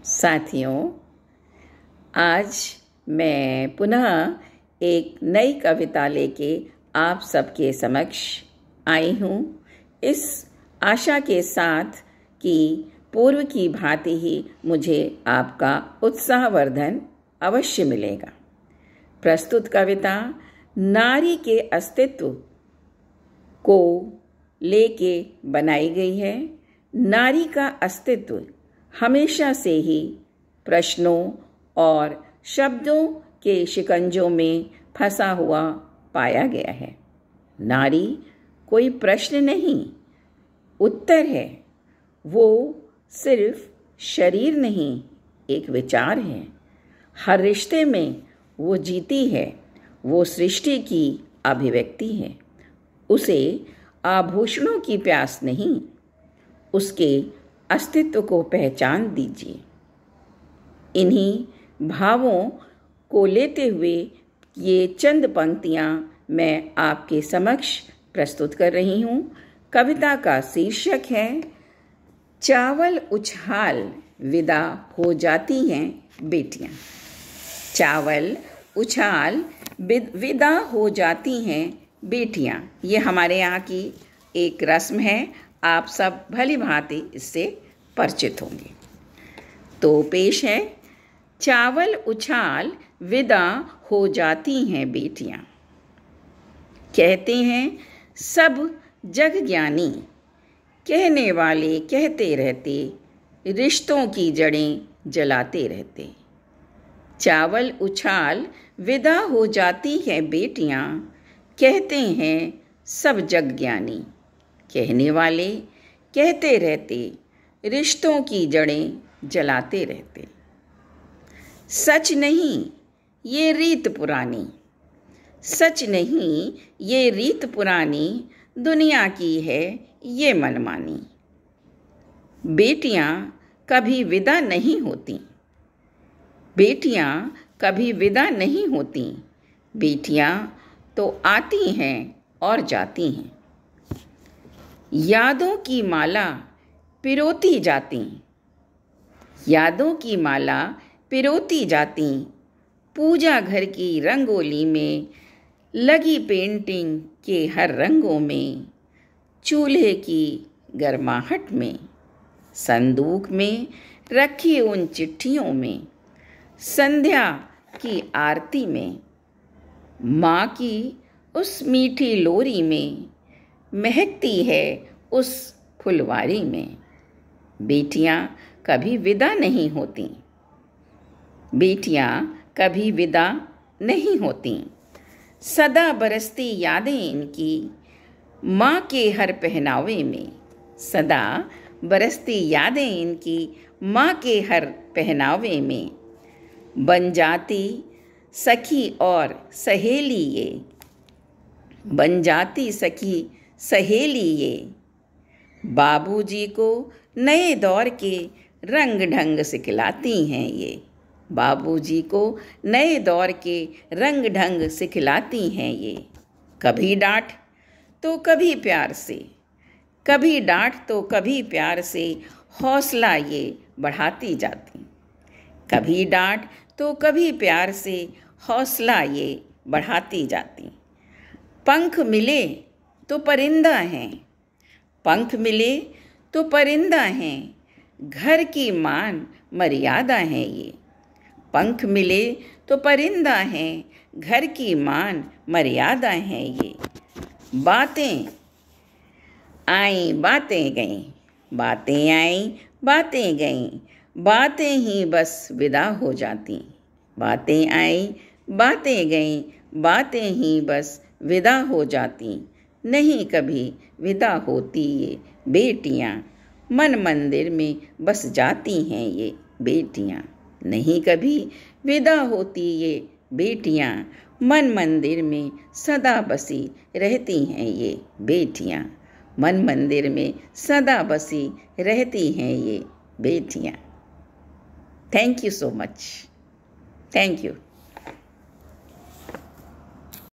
साथियों, आज मैं पुनः एक नई कविता लेके आप सबके समक्ष आई हूँ, इस आशा के साथ कि पूर्व की भांति ही मुझे आपका उत्साहवर्धन अवश्य मिलेगा। प्रस्तुत कविता नारी के अस्तित्व को लेके बनाई गई है। नारी का अस्तित्व हमेशा से ही प्रश्नों और शब्दों के शिकंजों में फंसा हुआ पाया गया है। नारी कोई प्रश्न नहीं, उत्तर है। वो सिर्फ शरीर नहीं, एक विचार है। हर रिश्ते में वो जीती है, वो सृष्टि की अभिव्यक्ति है। उसे आभूषणों की प्यास नहीं, उसके अस्तित्व को पहचान दीजिए। इन्हीं भावों को लेते हुए ये चंद पंक्तियाँ मैं आपके समक्ष प्रस्तुत कर रही हूँ। कविता का शीर्षक है चावल उछाल विदा हो जाती हैं बेटियाँ। चावल उछाल विदा हो जाती हैं बेटियाँ, ये हमारे यहाँ की एक रस्म है। आप सब भली भांति इससे परिचित होंगे। तो पेश है चावल उछाल विदा हो जाती हैं बेटियाँ। कहते हैं सब जग ज्ञानी, कहने वाले कहते रहते, रिश्तों की जड़ें जलाते रहते। चावल उछाल विदा हो जाती हैं बेटियाँ, कहते हैं सब जग ज्ञानी, कहने वाले कहते रहते, रिश्तों की जड़ें जलाते रहते। सच नहीं ये रीत पुरानी, सच नहीं ये रीत पुरानी, दुनिया की है ये मनमानी। बेटियां कभी विदा नहीं होती, बेटियां कभी विदा नहीं होती। बेटियां तो आती हैं और जाती हैं। यादों की माला पिरोती जाती, यादों की माला पिरोती जाती। पूजा घर की रंगोली में लगी पेंटिंग के हर रंगों में, चूल्हे की गर्माहट में, संदूक में रखी उन चिट्ठियों में, संध्या की आरती में, माँ की उस मीठी लोरी में, महकती है उस फुलवारी में। बेटियां कभी विदा नहीं होती, बेटियां कभी विदा नहीं होती। सदा बरसती यादें इनकी माँ के हर पहनावे में, सदा बरसती यादें इनकी माँ के हर पहनावे में। बन जाती सखी और सहेली ये, बन जाती सखी सहेली ये। बाबूजी को नए दौर के रंग ढंग सिखलाती हैं ये, बाबूजी को नए दौर के रंग ढंग सिखलाती हैं ये। कभी डांट तो कभी प्यार से, कभी डांट तो कभी प्यार से, हौसला ये बढ़ाती जाती। कभी डांट तो कभी प्यार से, हौसला ये बढ़ाती जाती। पंख मिले तो परिंदा हैं, पंख मिले तो परिंदा हैं, घर की मान मर्यादा है ये। पंख मिले तो परिंदा हैं, घर की मान मर्यादा है ये। बातें आई बातें गईं, बातें आई बातें गईं, बातें ही बस विदा हो जाती। बातें आई बातें गईं, बातें ही बस विदा हो जाती। नहीं कभी विदा होती ये बेटियां, मन मंदिर में बस जाती हैं ये बेटियां। नहीं कभी विदा होती ये बेटियां, मन मंदिर में सदा बसी रहती हैं ये बेटियां। मन मंदिर में सदा बसी रहती हैं ये बेटियां। Thank you so much. Thank you.